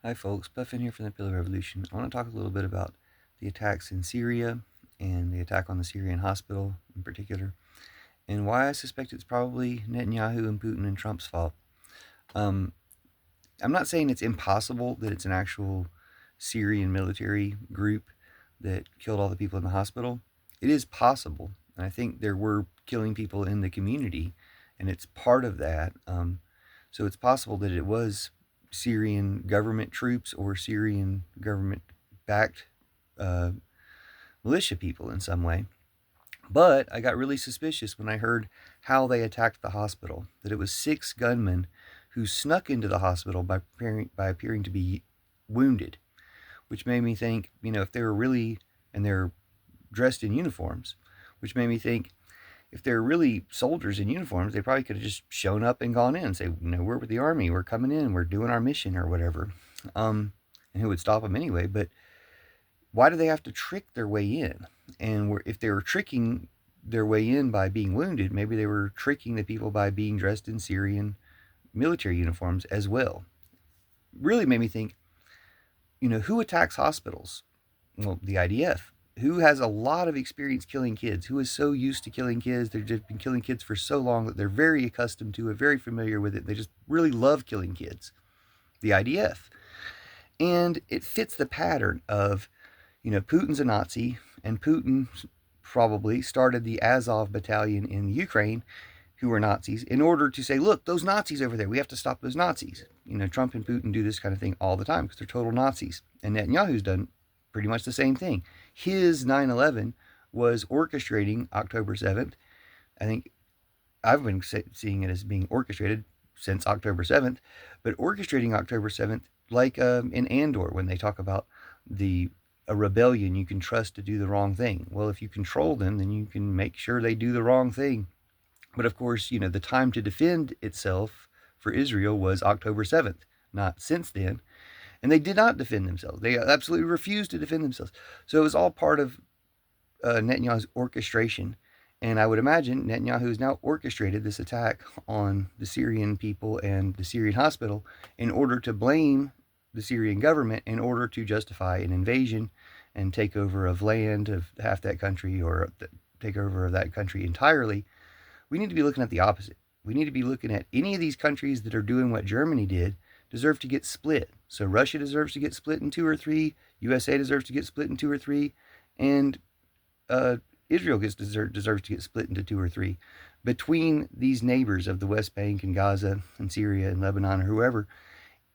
Hi folks, Puffin here from the Pillar Revolution. I want to talk a little bit about the attacks in Syria and the attack on the Syrian hospital in particular, and why I suspect it's probably Netanyahu and Putin and Trump's fault. Um, I'm not saying it's impossible that it's an actual Syrian military group that killed all the people in the hospital. It is possible, and I think there were killing people in the community, and it's part of that. So it's possible that it was Syrian government troops or Syrian government backed uh, militia people in some way. But I got really suspicious when I heard how they attacked the hospital, that it was 6 gunmen who snuck into the hospital by appearing to be wounded, which made me think, if they were really, and they're dressed in uniforms, which made me think, if they're really soldiers in uniforms, they probably could have just shown up and gone in and say, we're with the army, we're coming in, we're doing our mission or whatever. And who would stop them anyway? But why do they have to trick their way in? And if they were tricking their way in by being wounded, maybe they were tricking the people by being dressed in Syrian military uniforms as well. Really made me think, who attacks hospitals? Well, the IDF, who has a lot of experience killing kids, who is so used to killing kids. They've just been killing kids for so long that they're very accustomed to it, very familiar with it. They just really love killing kids. The IDF. And it fits the pattern of, Putin's a Nazi, and Putin probably started the Azov battalion in Ukraine, who were Nazis, in order to say, look, those Nazis over there, we have to stop those Nazis. Trump and Putin do this kind of thing all the time because they're total Nazis. And Netanyahu's done pretty much the same thing. His 9/11 was orchestrating October 7th. I think I've been seeing it as being orchestrated since October 7th, but orchestrating October 7th, like in Andor, when they talk about a rebellion you can trust to do the wrong thing. Well, if you control them, then you can make sure they do the wrong thing. But of course, the time to defend itself for Israel was October 7th, not since then. And they did not defend themselves. They absolutely refused to defend themselves. So it was all part of Netanyahu's orchestration. And I would imagine Netanyahu has now orchestrated this attack on the Syrian people and the Syrian hospital in order to blame the Syrian government, in order to justify an invasion and takeover of land of half that country, or takeover of that country entirely. We need to be looking at the opposite. We need to be looking at any of these countries that are doing what Germany did deserve to get split. So Russia deserves to get split in 2 or 3. USA deserves to get split in 2 or 3. And Israel deserves to get split into 2 or 3. Between these neighbors of the West Bank and Gaza and Syria and Lebanon or whoever,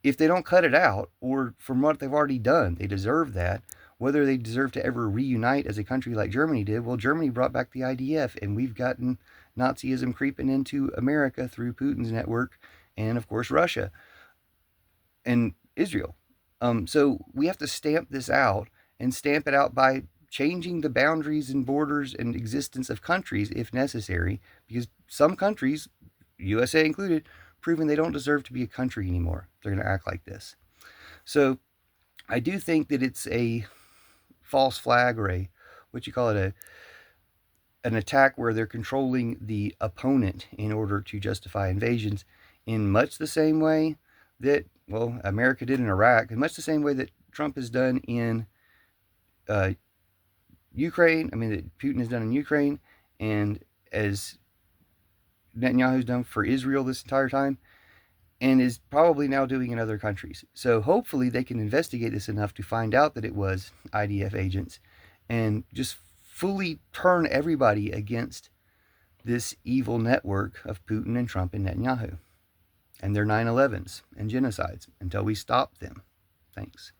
if they don't cut it out, or from what they've already done, they deserve that. Whether they deserve to ever reunite as a country like Germany did, well, Germany brought back the IDF, and we've gotten Nazism creeping into America through Putin's network, and of course Russia and Israel. So we have to stamp this out, and stamp it out by changing the boundaries and borders and existence of countries if necessary, because some countries, USA included, proven they don't deserve to be a country anymore. They're going to act like this. So I do think that it's a false flag, or an attack where they're controlling the opponent in order to justify invasions, in much the same way that, well, America did in Iraq, in much the same way that Trump has done in Ukraine. That Putin has done in Ukraine, and as Netanyahu's done for Israel this entire time, and is probably now doing in other countries. So hopefully they can investigate this enough to find out that it was IDF agents, and just fully turn everybody against this evil network of Putin and Trump and Netanyahu and their 9/11s and genocides until we stop them. Thanks.